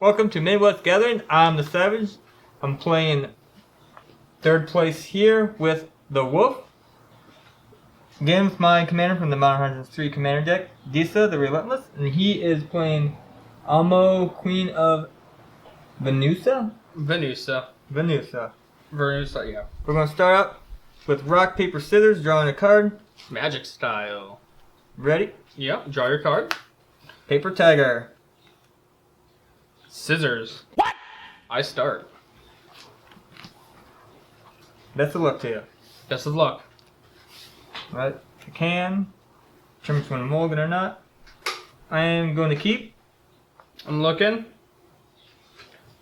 Welcome to Midwest Gathering. I'm the Savage. I'm playing third place here with the Wolf. Against my commander from the Modern Horizons 3 commander deck, Disa the Relentless, and he is playing Amo, Queen of Venusa. Venusa, yeah. We're going to start out with rock, paper, scissors, drawing a card. Magic style. Ready? Yep, draw your card. Paper Tiger. Scissors. What? I start. Best of luck to you. Best of luck. Right, if you can, determine if you want to mulligan or not. I am going to keep. I'm looking.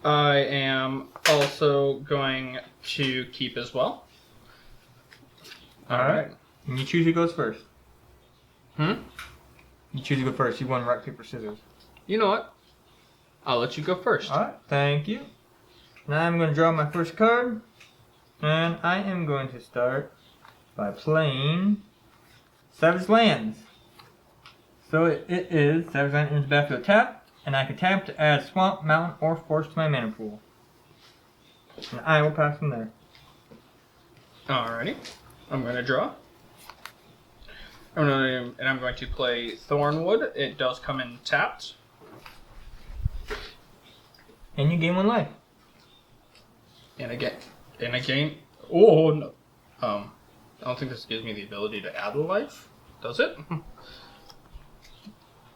I am also going to keep as well. Alright. And you choose who goes first. You choose who go first. You won rock, paper, scissors. You know what? I'll let you go first. Alright, thank you. Now I'm going to draw my first card. And I am going to start by playing Savage Lands. So it is Savage Land enters battlefield tap, and I can tap to add swamp, mountain, or forest to my mana pool. And I will pass from there. Alrighty. I'm going to draw. I'm going to play Thornwood. It does come in tapped. And you gain 1 life. And again. Oh no. I don't think this gives me the ability to add a life. Does it?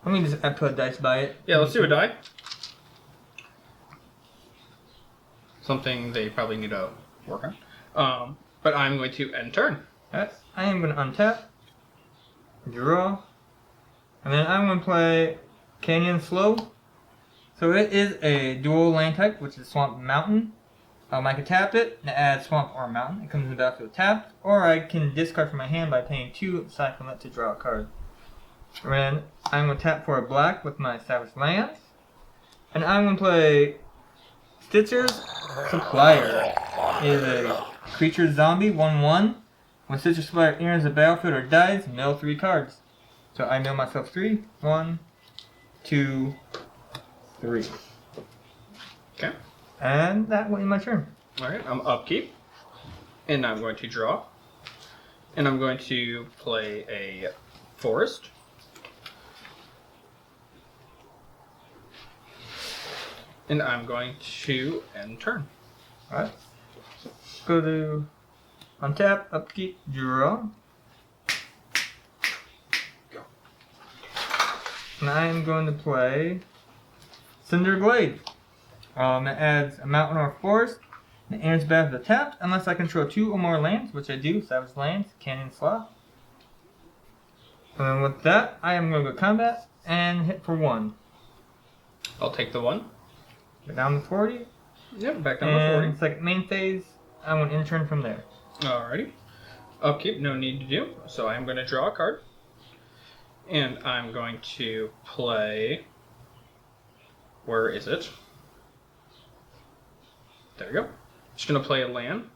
Let me just put a dice by it. Yeah, let's do a die. Something they probably need to work on. But I'm going to end turn. Alright, I am going to untap, draw, and then I'm going to play Canyon Slow. So it is a dual land type, which is Swamp Mountain. I can tap it and add Swamp or Mountain. It comes in the battlefield tapped, or I can discard from my hand by paying 2 aside from it to draw a card. And I'm going to tap for a black with my Savage Lands, and I'm going to play Stitcher's Supplier. It is a creature zombie 1/1. When Stitcher's Supplier enters the battlefield or dies, mill 3 cards. So I mill myself 3. 1, 2, 3. Okay. And that will end my turn. Alright, I'm upkeep. And I'm going to draw. And I'm going to play a forest. And I'm going to end turn. Alright. Go to untap, upkeep, draw. And I am going to play Cinder Glade. It adds a mountain or a forest. And it enters back to the tapped unless I control 2 or more lands, which I do. Savage Lands, Canyon Slough. And then with that, I am going to go combat and hit for 1. I'll take the 1. Go down to 40. Yep, back down to 40. And second main phase, I want to end turn from there. Alrighty. Upkeep, no need to do. So I'm going to draw a card. And I'm going to play... Where is it? There we go. Just going to play a land.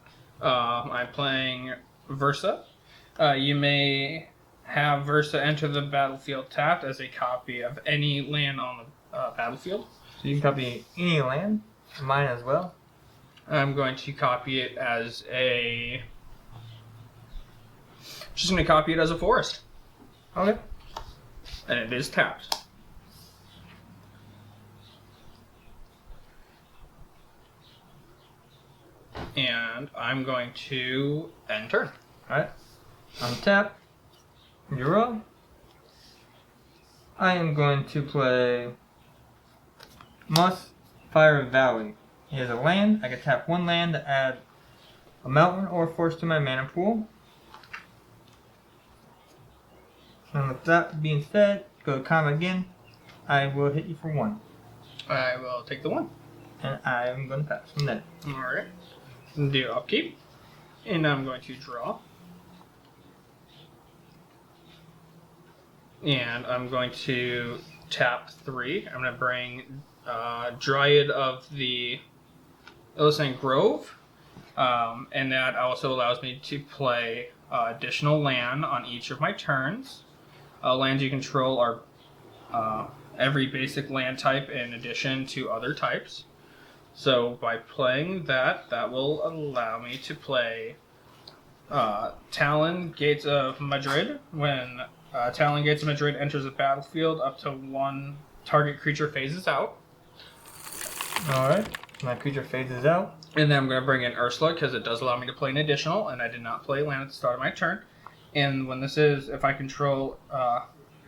I'm playing Versa. You may have Versa enter the battlefield tapped as a copy of any land on the battlefield. So you can copy any land, mine as well. I'm going to copy it as a... Just going to copy it as a forest. Okay. And it is tapped. And I'm going to end turn. Alright. Untap. Draw. I am going to play Moss Fire Valley. It is a land. I can tap 1 land to add a mountain or a forest to my mana pool. And with that being said, go to combat again. I will hit you for 1. I will take the 1. And I am going to pass from there. Alright. Do upkeep. And I'm going to draw. And I'm going to tap 3. I'm going to bring Dryad of the Illustrating Grove. And that also allows me to play additional land on each of my turns. Lands you control are every basic land type in addition to other types. So by playing that, that will allow me to play Talon Gates of Madrid. When Talon Gates of Madrid enters the battlefield, up to one target creature phases out. Alright, my creature phases out. And then I'm going to bring in Ursula because it does allow me to play an additional, and I did not play land at the start of my turn. And when this is, if I control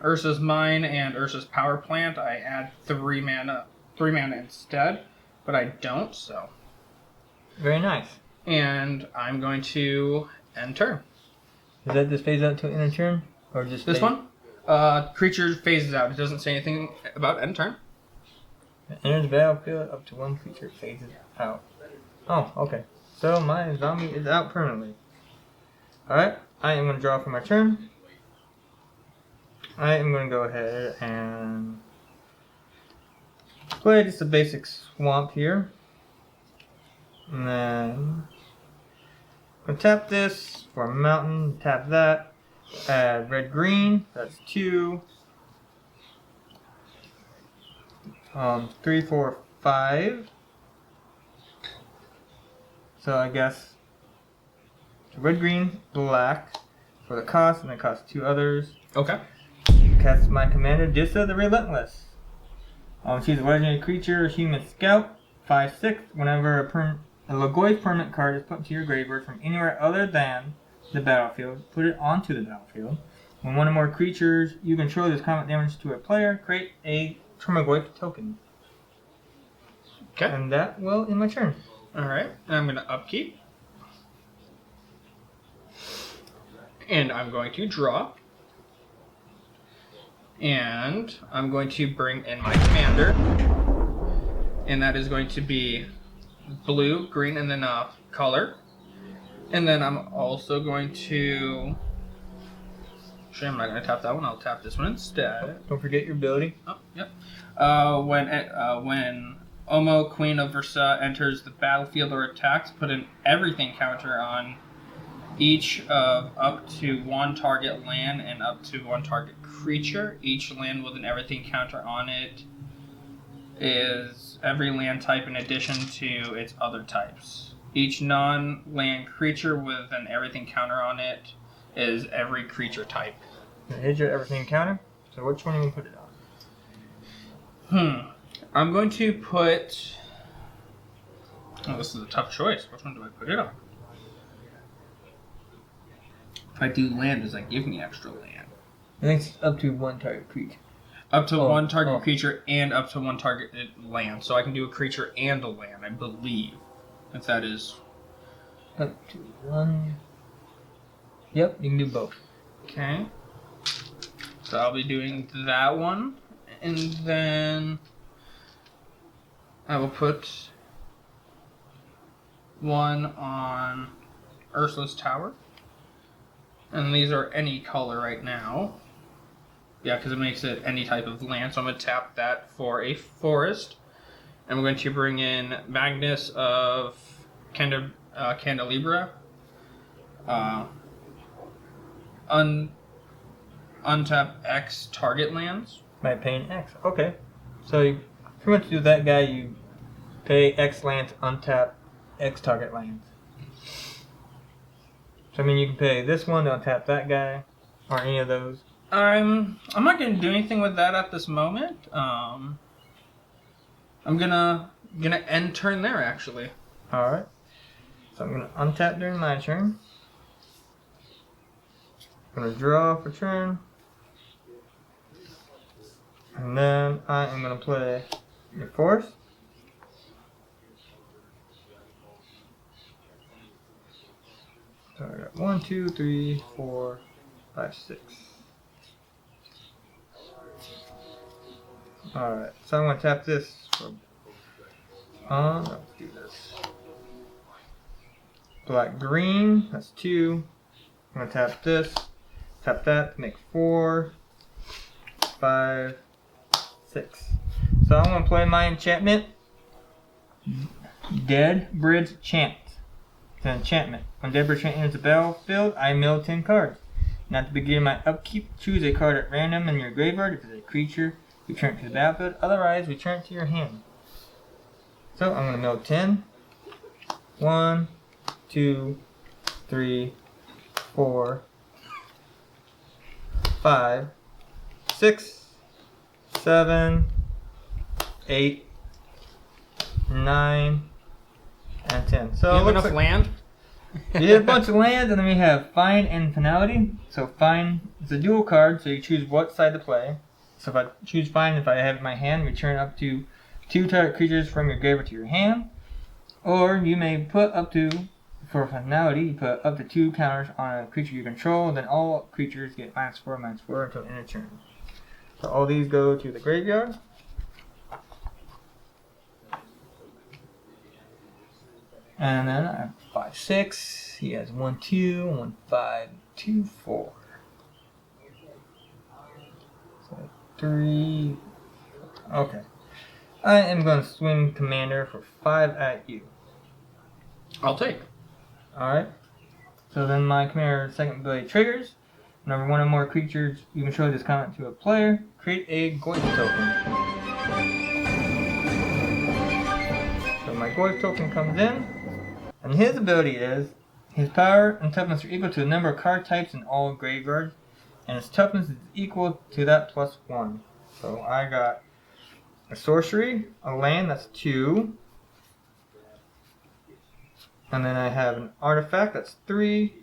Ursa's Mine and Ursa's Power Plant, I add 3 mana instead, but I don't, so. Very nice. And I'm going to end turn. Does that just phase out until end of turn? Or just This one? Creature phases out. It doesn't say anything about end turn. Enters the battlefield, up to one creature phases out. Oh, okay. So my zombie is out permanently. Alright, I am going to draw for my turn. I am going to go ahead and play just a basic swamp here. And then I'm going to tap this for a mountain, tap that, add red green, that's 2. 3, 4, 5. So I guess red, green, black for the cost, and it costs 2 others. Okay. Cast my commander, Dissa the Relentless. She's a legendary creature, human scout, 5/6. Whenever a Logoi permanent card is put into your graveyard from anywhere other than the battlefield, put it onto the battlefield. When one or more creatures you control does combat damage to a player, create a Tremagoyf token. Okay. And that will end my turn. Alright. And I'm going to upkeep. And I'm going to draw. And I'm going to bring in my commander. And that is going to be blue, green, and then color. And then I'm also going to... Actually, I'm not going to tap that one. I'll tap this one instead. Don't forget your ability. Oh, yep. When Omo, Queen of Versa, enters the battlefield or attacks, put an everything counter on each of up to 1 target land and up to 1 target creature. Each land with an everything counter on it is every land type in addition to its other types. Each non-land creature with an everything counter on it is every creature type. Here's your everything counter. So which one are you going to put it on? I'm going to put... Oh, this is a tough choice. Which one do I put it on? If I do land, does that give me extra land? I think it's up to 1 target creature. Up to 1 target creature and up to 1 target land. So I can do a creature and a land, I believe. If that is... Up to 1... Yep, you can do both. Okay. So I'll be doing that one. And then I will put 1 on Ursula's Tower. And these are any color right now. Yeah, because it makes it any type of land. So I'm going to tap that for a forest. And we're going to bring in Magnus of Candelabra. Untap X target lands. By paying X. Okay. So you pretty much do that guy, you pay X lands, untap X target lands. So I mean you can pay this one to untap that guy, or any of those. I'm not gonna do anything with that at this moment. I'm gonna end turn there actually. Alright. So I'm gonna untap during my turn. I'm gonna draw for turn. And then I am going to play your forest. So I got 1, 2, 3, 4, 5, 6. Alright, so I'm going to tap this for... let's do this. Black, green, that's 2. I'm going to tap this, tap that to make 4, 5, 6. So I'm going to play my enchantment, Dead Bridge Chant. It's an enchantment. When Dead Bridge Chant enters the battlefield, I mill 10 cards. Now at the beginning of my upkeep, choose a card at random in your graveyard. If it's a creature, return it to the battlefield. Otherwise, return it to your hand. So I'm going to mill 10. 1, 2, 3, 4, 5, 6, 7, 8, 9, and 10. So you have enough land? You have a bunch of lands, and then we have Find and Finality. So Find is a dual card, so you choose what side to play. So if I choose Find, if I have it in my hand, return up to 2 target creatures from your graveyard to your hand. Or you may put up to, for Finality, you put up to 2 counters on a creature you control, then all creatures get -4/-4 until end of turn. So all these go to the graveyard. And then I have 5, 6. He has 1, 2, 1, 5, 2, 4. So 3. Okay. I am going to swing Commander for 5 at you. I'll take. Alright. So then my Commander second ability triggers. Whenever one or more creatures you control this comment to a player, create a Goyf token. So my Goyf token comes in. And his ability is, his power and toughness are equal to the number of card types in all graveyards, and his toughness is equal to that +1. So I got a sorcery, a land, that's 2, and then I have an artifact, that's 3,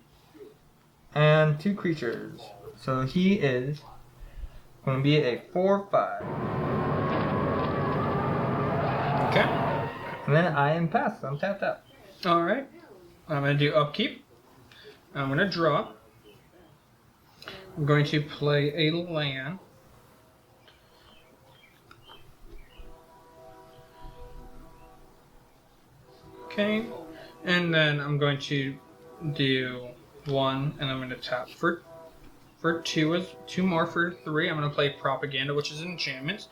and 2 creatures. So he is going to be a 4/5. Okay. And then I am passed, so I'm tapped out. Alright. I'm going to do upkeep. I'm going to draw. I'm going to play a land. Okay. And then I'm going to do 1, and I'm going to tap for 2 more for 3. I'm going to play Propaganda, which is an enchantment.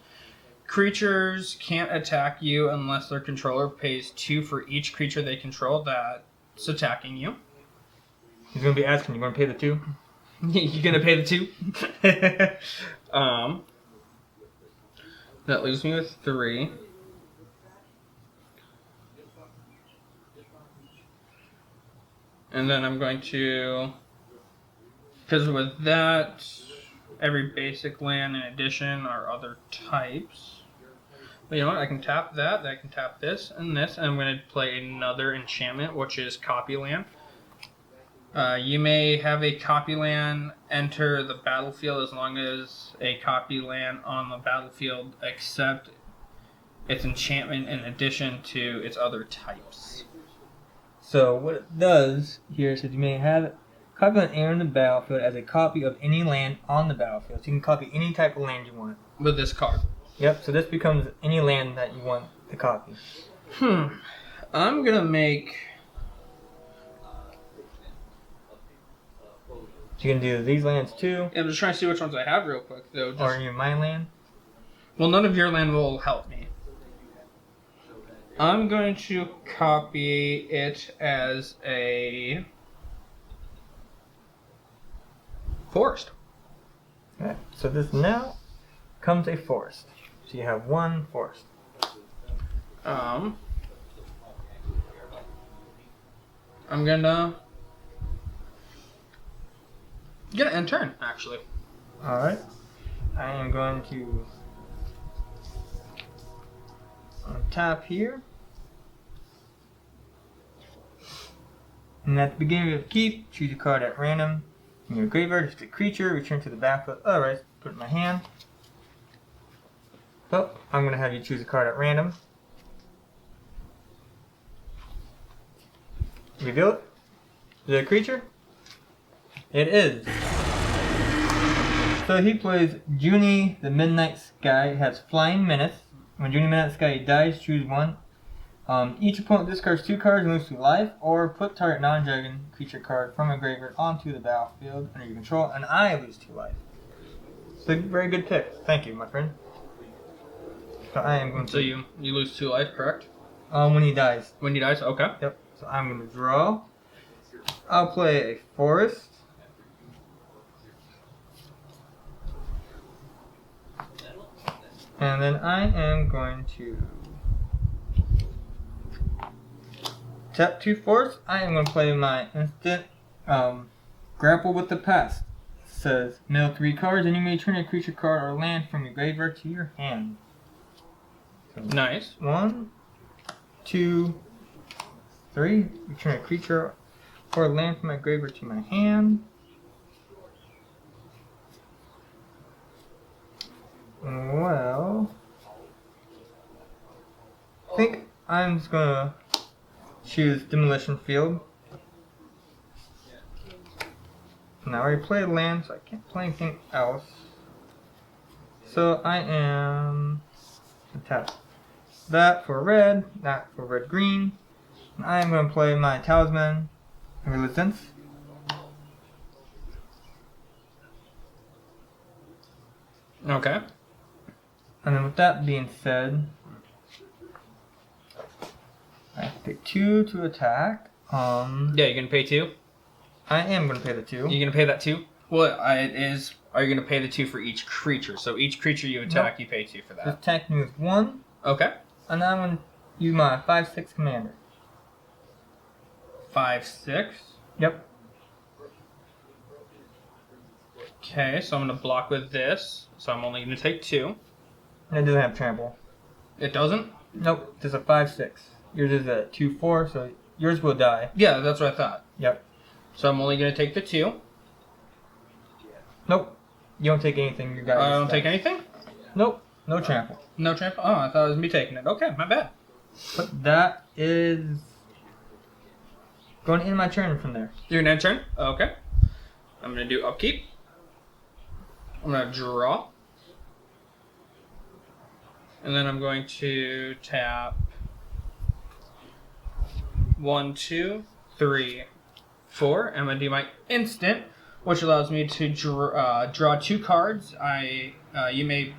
Creatures can't attack you unless their controller pays 2 for each creature they control that's attacking you. He's going to be asking, you going to pay the 2? You gonna pay the 2? That leaves me with 3. And then I'm going to, because with that, every basic land in addition are other types. But you know what? I can tap that. I can tap this, and I'm going to play another enchantment, which is Copy Land. You may have a copy land enter the battlefield as long as a copy land on the battlefield accept its enchantment in addition to its other types. So what it does here says you may have copy land enter the battlefield as a copy of any land on the battlefield. So you can copy any type of land you want. With this card. Yep, so this becomes any land that you want to copy. I'm going to make... So you can do these lands too. I'm just trying to see which ones I have real quick, though. Or your my land. Well, none of your land will help me. I'm going to copy it as a forest. Okay, so this now comes a forest. So you have 1 forest. I'm gonna end turn, actually. Alright. I am going to untap here. And at the beginning of the keep, choose a card at random in your graveyard. If it's a creature, return to the battlefield. Otherwise, put it in my hand. So, I'm going to have you choose a card at random. Reveal it. Is it a creature? It is. So he plays Junie the Midnight Sky. It has Flying Menace. When Junie Midnight Sky dies, choose 1. Each opponent discards 2 cards and loses 2 life, or put target non-dragon creature card from a graveyard onto the battlefield under your control, and I lose 2 life. So very good pick. Thank you, my friend. So I am going to... So you lose 2 life, correct? When he dies. When he dies? Okay. Yep. So I'm going to draw. I'll play a forest. And then I am going to tap 2 forests. I am going to play my instant Grapple with the Past. It says mill 3 cards, and you may turn a creature card or land from your graveyard to your hand. So Nice. 1, 2, 3. Return a creature or land from my graveyard to my hand. Well, I think I'm just gonna choose Demolition Field. Now I already played land, so I can't play anything else. So I am gonna tap that for red, that for red green. And I am gonna play my Talisman Resistance. Okay. And then with that being said, I pick 2 to attack. Yeah, you're gonna pay 2. I am gonna pay the 2. You're gonna pay that 2. Well, it is. Are you gonna pay the 2 for each creature? So each creature you attack, you pay 2 for This that. attack me with 1, Okay. and I'm gonna use my 5/6 commander. 5, 6. Yep. Okay, so I'm gonna block with this. So I'm only gonna take 2. And it doesn't have trample. It doesn't? Nope, just a 5/6. Yours is a 2/4, so yours will die. Yeah, that's what I thought. Yep. So I'm only gonna take the 2. Nope. You don't take anything. You got. I don't take anything? Nope. No trample. No trample? Oh, I thought it was me taking it. Okay, my bad. But that is going to end my turn from there. You're gonna end turn? Okay. I'm gonna do upkeep. I'm gonna draw. And then I'm going to tap 1, 2, 3, 4. I'm gonna do my instant, which allows me to draw 2 cards. You may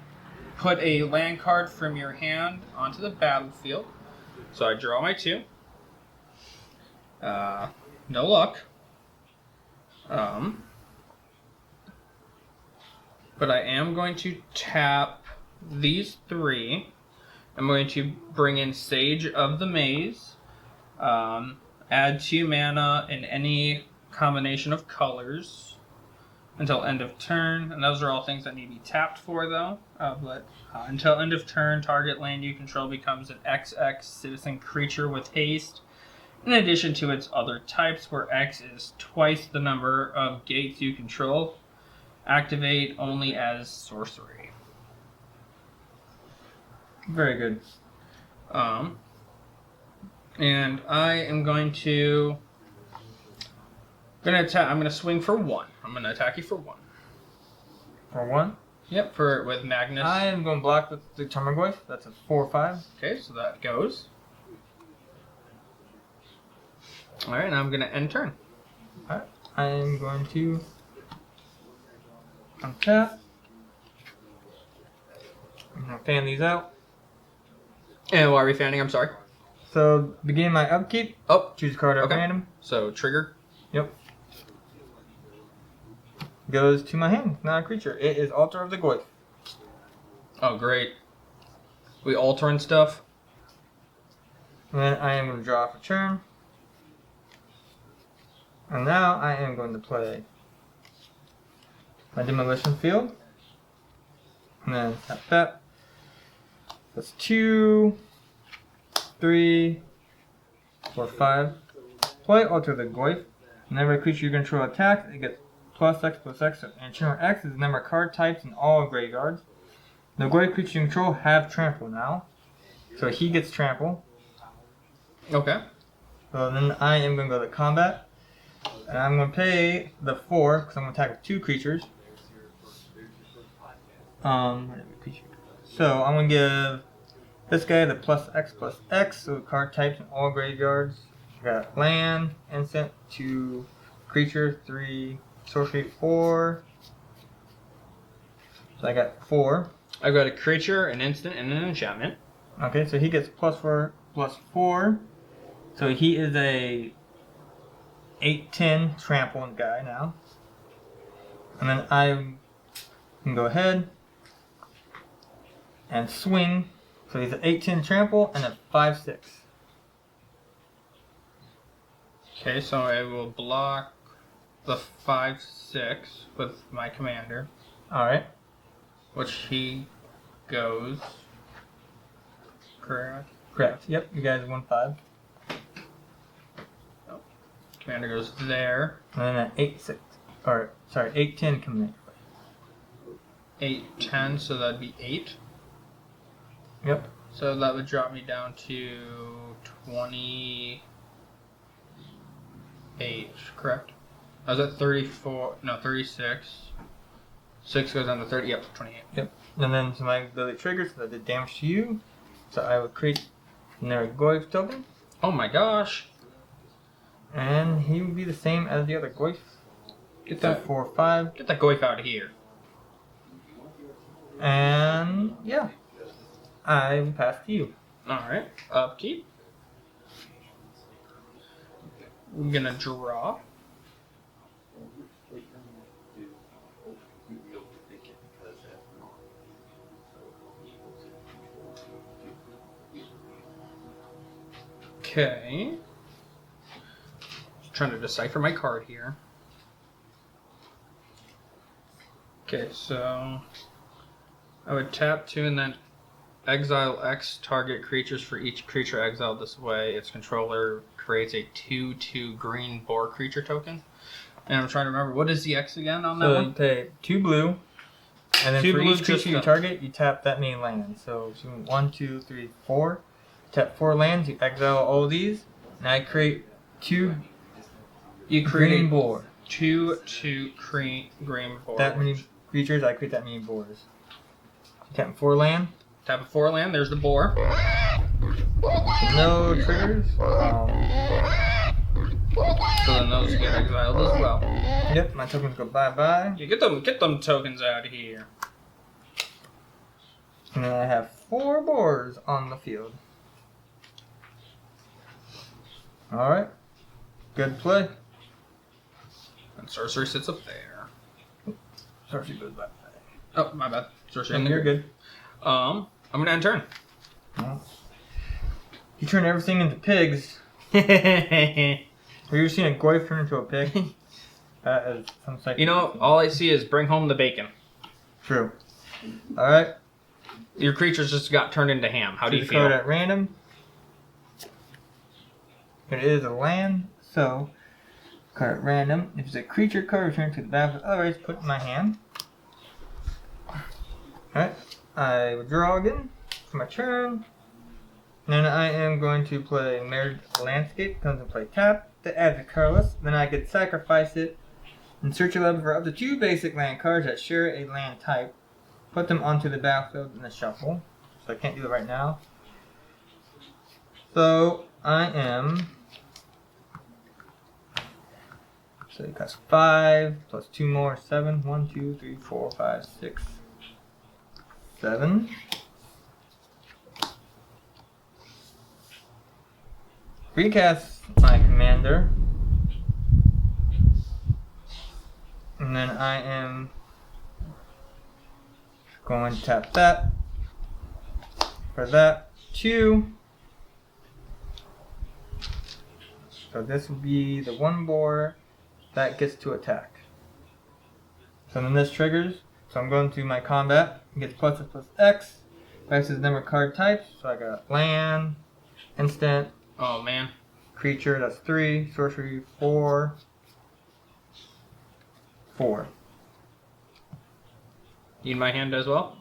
put a land card from your hand onto the battlefield. So I draw my 2. No luck. But I am going to tap these 3. I'm going to bring in Sage of the Maze. Add 2 mana in any combination of colors until end of turn. And those are all things that need to be tapped for, though. Until end of turn, target land you control becomes an XX citizen creature with haste, in addition to its other types, where X is twice the number of gates you control. Activate only as sorcery. Very good. And I am going to attack. I'm gonna swing for 1. I'm gonna attack you for 1. For 1. Yep, with Magnus. I am going to block with the Tarmogoyf. That's a 4/5. Okay, so that goes. All right, now I'm gonna end turn. Alright. I am going to untap. I'm going to fan these out. And why are we fanning? I'm sorry. So, beginning my upkeep, Oh, choose a card at Okay. random. so trigger. Yep. Goes to my hand. Not a creature. It is Altar of the Goyf. Oh, great. We altering stuff. And then I am going to draw for turn. And now I am going to play my Demolition Field. And then tap that. That's 2, 3, 4, 5. Play Alter the Goyf. Whenever a creature you control attacks, it gets +X/+X. And turn X is the number of card types in all graveyards. The Goyf creature you control have trample now. So he gets trample. Okay. So then I am going to go to combat. And I'm going to pay the 4 because I'm going to attack with 2 creatures. So I'm going to give this guy the +X/+X, so card types in all graveyards. I got land, instant, 2 creature, 3 sorcery, 4. So I got 4. I've got a creature, an instant, and an enchantment. Okay, so he gets +4/+4. So he is a 8/10 trample guy now. And then I can go ahead and swing. So he's an 8-10 trample and a 5-6. Okay, so I will block the 5/6 with my commander, Alright. which he goes. Correct. Correct. Yep, you guys 1-5. Oh. Commander goes there. And then an 8-6. Or, sorry, 8-10 coming 8/10, so that'd be 8. in. Yep. So that would drop me down to 28, correct? I was at 34, no, 36. 6 goes down to 30, yep, 28. Yep. And then so my ability triggers, so that did damage to you. So I would create another Goyf token. Oh my gosh. And he would be the same as the other Goyf. Get So that 4, 5. Get that Goyf out of here. And yeah. I will pass to you. Alright, upkeep. I'm gonna draw. Okay. Just trying to decipher my card here. Okay, so I would tap 2 and then exile X target creatures. For each creature exiled this way, its controller creates a 2/2 green boar creature token. And I'm trying to remember, what is the X again on that So one? you pay 2 blue. And then Two for blue, each just creature you the- target, you tap that many lands. So 1, 2, 3, 4. Tap 4 lands, you exile all these. And I create 2 You green create boar. 2/2 green boar. That many creatures, I create that many boars. Tap 4 land. Tap a 4 land, there's the boar. No triggers. So then those get exiled as well. Yep, my tokens go bye-bye. You get them tokens out of here. And then I have 4 boars on the field. Alright. Good play. And sorcery sits up there. Sorcery goes bye-bye. Oh, my bad. Sorcery. And you're good. I'm gonna end turn. Well, you turn everything into pigs. Have you ever seen a Goyf turn into a pig? That is some psych. You know, all I see is bring home the bacon. True. Alright. Your creatures just got turned into ham. How do you Choose a card feel? at random. It is a land, so card at random. If it's a creature card, return to the battlefield. Otherwise, put it in my hand. Alright. I withdraw again for my turn. Then I am going to play Married Landscape. Comes and play tap. That adds a colorless. Then I could sacrifice it and search your level for up to 2 basic land cards that share a land type. Put them onto the battlefield in the shuffle. So I can't do it right now. So I am. So it costs 5 plus 2 more, 7. 1, 2, 3, 4, 5, 6, 7. Recast my commander. And then I am going to tap that. For that, 2. So this will be the 1 boar that gets to attack. So then this triggers. So I'm going to my combat. It gets plus X. X is the number of card types. So I got land, instant, Oh man. creature, that's 3, sorcery, 4, 4. Need my hand as well?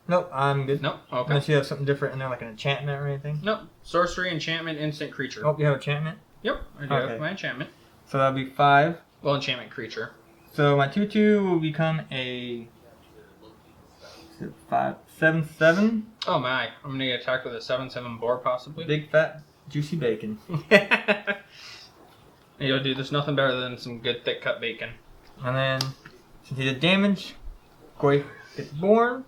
Nope, I'm good. Nope. Okay. Unless you have something different in there, like an enchantment or anything. Nope. Sorcery, enchantment, instant creature. Oh, you have enchantment? Yep, I do Okay. have my enchantment. So that'll be 5. Well, enchantment creature. So my 2/2 will become a 7/7. Oh my. I'm gonna get attacked with a 7/7 boar possibly. Big fat juicy bacon. You'll do there's nothing better than some good thick cut bacon. And then since he did damage, Goyf gets born.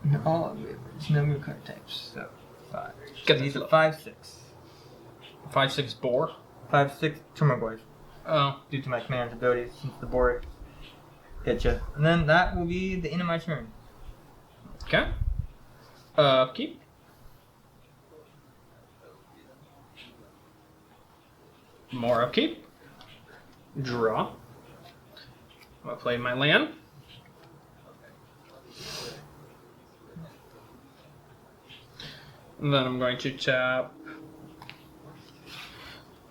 And all of it is number of card types. So 5. Get He's this a 5/6. 5/6 boar. 5/6 Turmogoyf. Oh. Due to my commander's abilities, since the board Getcha. And then that will be the end of my turn. Okay. Keep. More upkeep. Draw. I'm going to play my land. And then I'm going to tap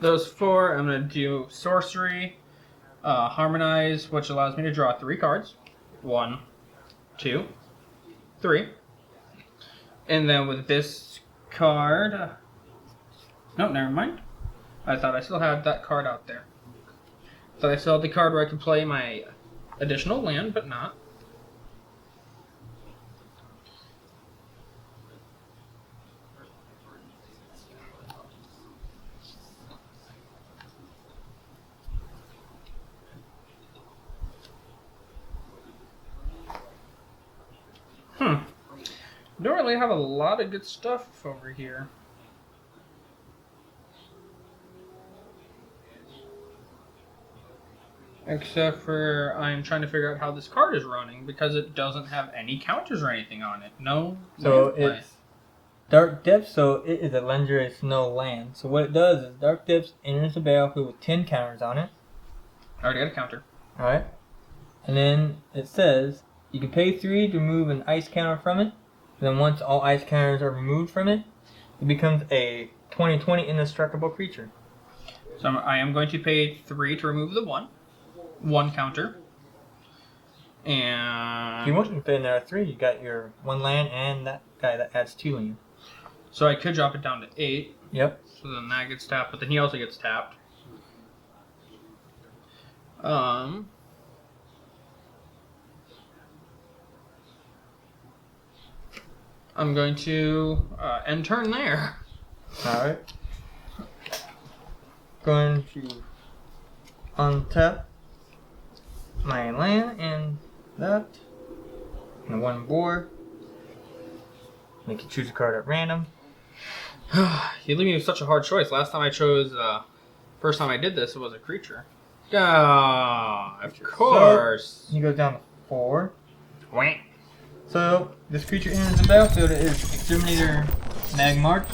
those 4. I'm going to do sorcery, harmonize, which allows me to draw 3 cards. 1, 2, 3. And then with this card, no, never mind. I thought I still had that card out there. Thought I still had the card where I could play my additional land, but not. Don't really have a lot of good stuff over here. Except for I'm trying to figure out how this card is running because it doesn't have any counters or anything on it. No. So it's Dark Depths, so it is a legendary snow land. So what it does is Dark Depths enters the battlefield with 10 counters on it. I already got a counter. Alright. And then it says you can pay 3 to remove an ice counter from it. And then once all ice counters are removed from it, it becomes a 20/20 indestructible creature. So I am going to pay 3 to remove the 1 counter. And If you want to pay another 3, you got your 1 land and that guy that adds 2 land. so I could drop it down to 8. Yep. So then that gets tapped, but then he also gets tapped. I'm going to end turn there. Alright. Going to untap my land and that. And 1 board. Make you choose a card at random. You leave me with such a hard choice. Last time I chose, first time I did this, it was a creature. Ah, of course. So, he goes down to 4. Wait. So, this creature enters the battlefield. It is Exterminator Magmarch.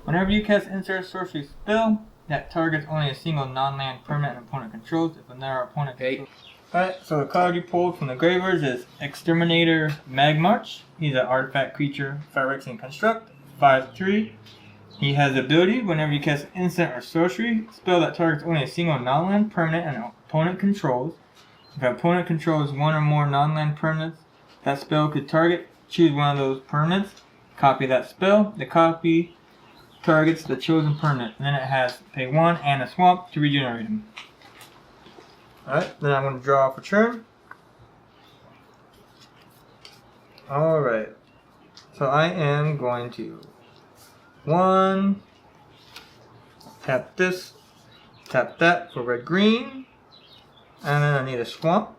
Whenever you cast insert sorcery spell, that targets only a single non-land permanent an opponent controls. If another opponent controls. Alright, so the card you pulled from the graveyards is Exterminator Magmarch. He's an artifact creature, Phyrexian Construct, 5/3. He has the ability, whenever you cast instant or sorcery spell that targets only a single non-land permanent an opponent controls. If an opponent controls 1 or more non-land permanents, that spell could target, choose one of those permanents, copy that spell. The copy targets the chosen permanent, and then it has pay 1 and a swamp to regenerate him. Alright, then I'm going to draw for turn. Alright, so I am going to 1, tap this, tap that for red green, and then I need a swamp.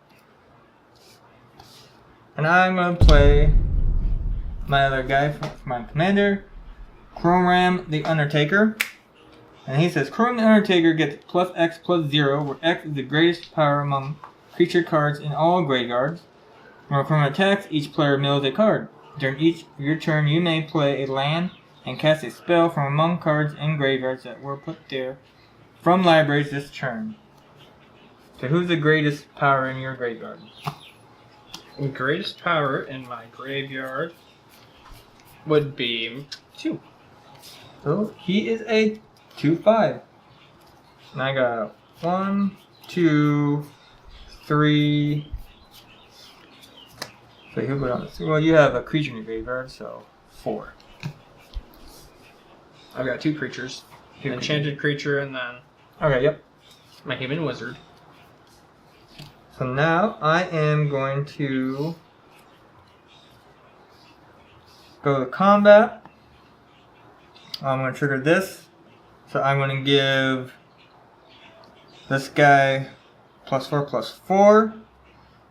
And I'm going to play my other guy for my commander, Chromram the Undertaker. And he says, Chrome the Undertaker gets +X/+0, where X is the greatest power among creature cards in all graveyards. When Chrome attacks, each player mills a card. During each of your turn, you may play a land and cast a spell from among cards in graveyards that were put there from libraries this turn. So who's the greatest power in your graveyard? Greatest power in my graveyard would be 2. So he is a 2/5. And I got 1, 2, 3. So he'll go down to, well, you have a creature in your graveyard, so 4. I've got 2 creatures. An enchanted creature and then Okay, yep. my human wizard. So now I am going to go to combat. I'm going to trigger this. So I'm going to give this guy +4/+4.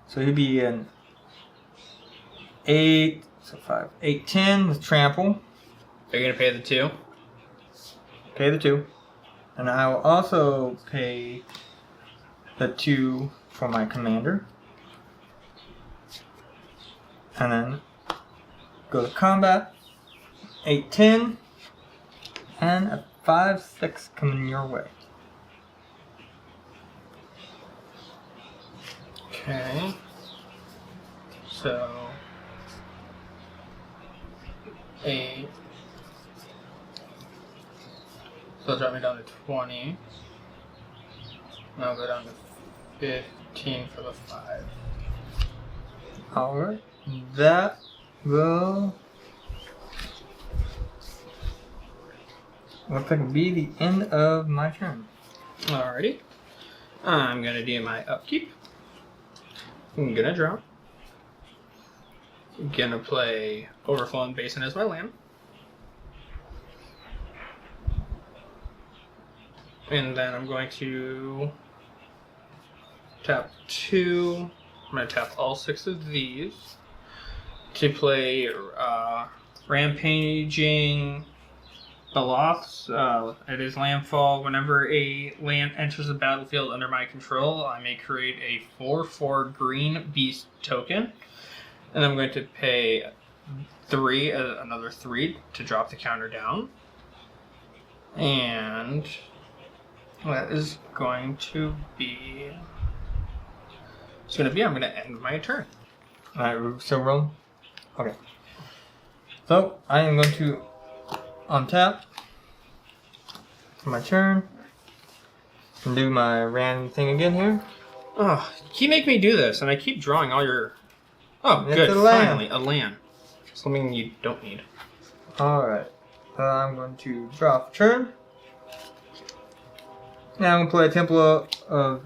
So he'd be an 8, so 5, 8, 10 with trample. Are you going to pay the 2? Pay the 2. And I will also pay the 2 for my commander. And then go to combat. 8-10. And a 5-6 coming your way. Okay. So 8. So it'll drop me down to 20. Now I'll go down to 15 for the 5. Alright. That will looks like it'll be the end of my turn. Alrighty. I'm gonna do my upkeep. I'm gonna draw. Gonna play Overflowing Basin as my land. And then I'm going to tap 2. I'm going to tap all 6 of these to play Rampaging Beloths. It is landfall. Whenever a land enters the battlefield under my control, I may create a 4/4 green beast token. And I'm going to pay 3, another 3 to drop the counter down. And that is going to be... I'm going to end my turn. Alright, so roll. Okay. So, I am going to untap for my turn. And do my random thing again here. Oh, you keep making me do this, and I keep drawing all your... Oh, It's good, a land. finally, a land. Something you don't need. Alright. So I'm going to draw for turn. Now I'm going to play a Temple of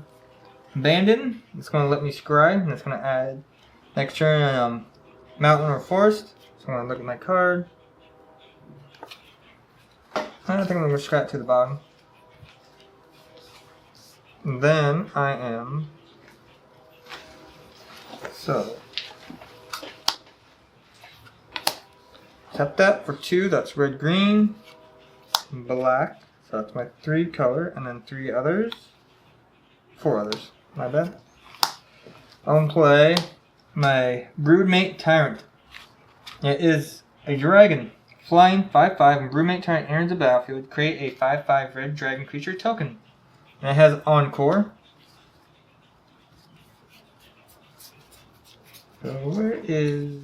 Abandon. It's going to let me scry, and it's going to add next turn mountain or forest. So I'm going to look at my card. I don't think I'm going to scry it to the bottom. And then I am... So... Tap that for 2, that's red, green, black. So that's my 3 color, and then 3 others. 4 others. My bad. I'm going to play my Broodmate Tyrant. It is a dragon. Flying 5/5, when Broodmate Tyrant enters the battlefield, create a 5/5 red dragon creature token. And it has Encore. So where is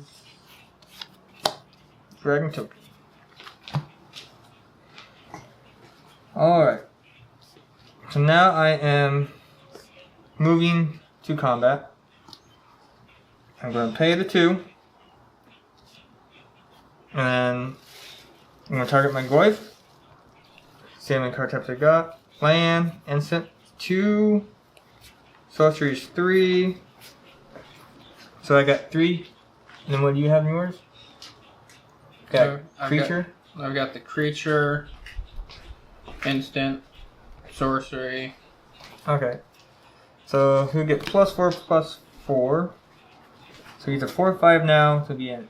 dragon token? Alright. So now I am moving to combat. I'm going to pay the 2. And then I'm going to target my Goyf. See how many card types I got. Land, instant, 2. Sorceries, 3. So I got 3. And then what do you have in yours? Got creature? I've got the creature, instant, sorcery. Okay. So he'll get +4/+4. So he's a 4/5 now. So it'll be an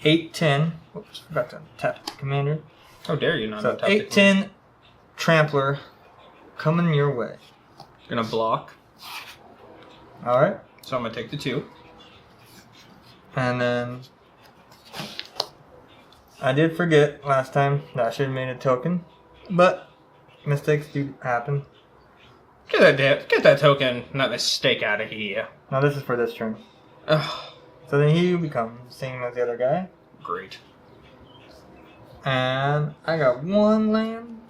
8/10. Oops, forgot to tap the commander. How dare you not So tap the 8/10 Trampler coming your way. Gonna block. Alright. So I'm gonna take the 2. And then I did forget last time that I should have made a token. But mistakes do happen. Get that token, not mistake out of here. Now this is for this turn. Ugh, So then he becomes the same as the other guy. great. And I got 1 land.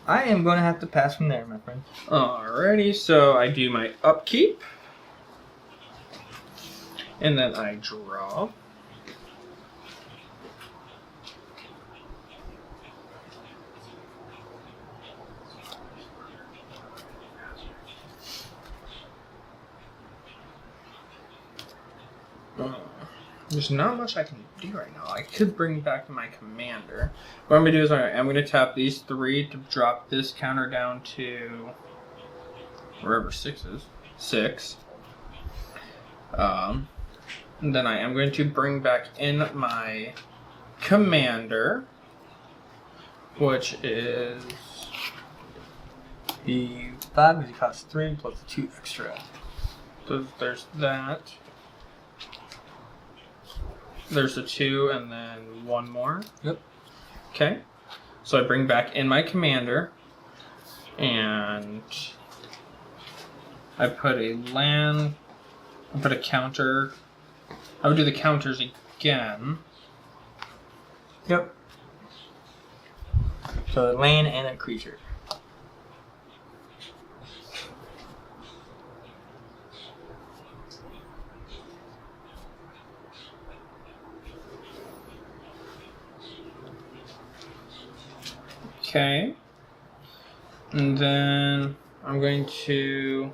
I am going to have to pass from there, my friend. Alrighty, so I do my upkeep. And then I draw. There's not much I can do right now. I could bring back my commander. What I'm going to do is I'm going to tap these 3 to drop this counter down to wherever 6 is. 6. And then I am going to bring back in my commander, which is The 5 because it costs 3 plus the 2 extra. so there's that. There's a 2 and then 1 more. Yep. Okay. So I bring back in my commander, and I put a land. I put a counter. I would do the counters again. Yep. So a land and a creature. Okay. And then I'm going to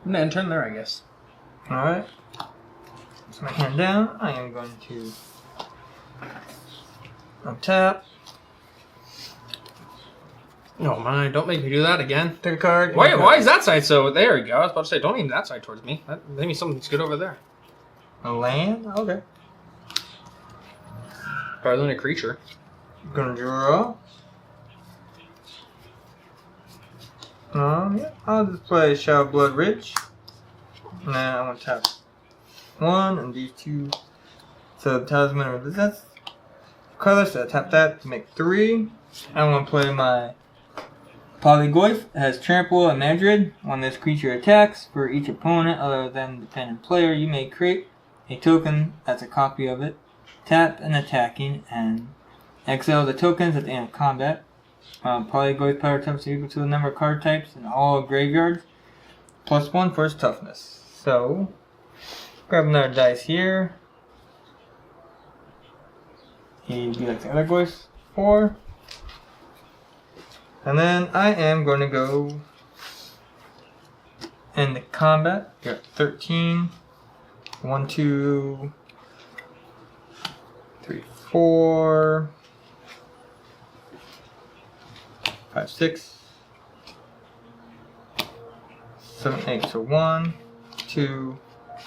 end turn there, I guess. Alright. Put my hand down. I am going to untap. No, man, don't make me do that again. Take a card. Why is that side so? There you go. I was about to say, don't aim that side towards me. Maybe something's good over there. A land? Okay. Better than a creature. Gonna draw. Yeah. I'll just play Shadow Blood Ridge. And then I'm gonna tap 1 and these 2. So Talisman of Resistance. Color, so I tap that to make 3. I'm gonna play my Polygoyf. It has Trample and Madrid. When this creature attacks, for each opponent other than the dependent player, you may create a token that's a copy of it. Tap and attacking, and exile the tokens at the end of combat. Polygoyf power types are equal to the number of card types in all graveyards, +1 for its toughness. So, grab another dice here. He'd be like the other Goyfs, 4. And then I am going to go in the combat. Got 13. 1, 2, 3, 4, 5, 6, 7, 8. So 1, 2,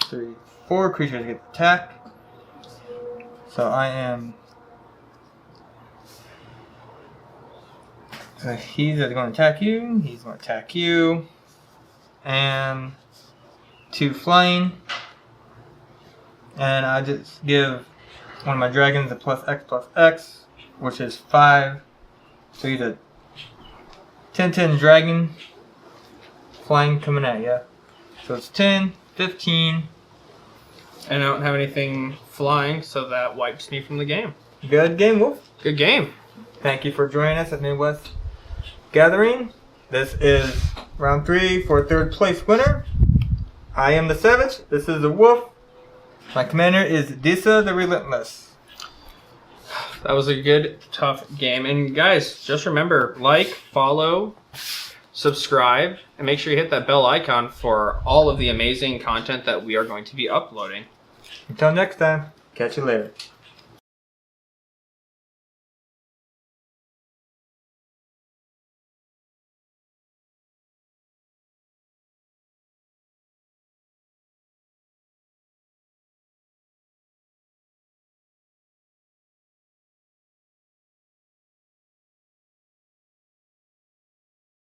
3, 4 creatures get attack. So I am. So he's going to attack you. He's going to attack you. And 2 flying. And I just give one of my dragons a +X, which is 5. So he's a 10/10 dragon flying coming at you. So it's 10, 15. And I don't have anything flying, so that wipes me from the game. Good game, Wolf. Good game. Thank you for joining us at Midwest-Gathering. This is round 3 for 3rd place winner. I am the Savage. This is the Wolf. My commander is Disa the Relentless. That was a good, tough game. And guys, just remember, like, follow, subscribe, and make sure you hit that bell icon for all of the amazing content that we are going to be uploading. Until next time, catch you later.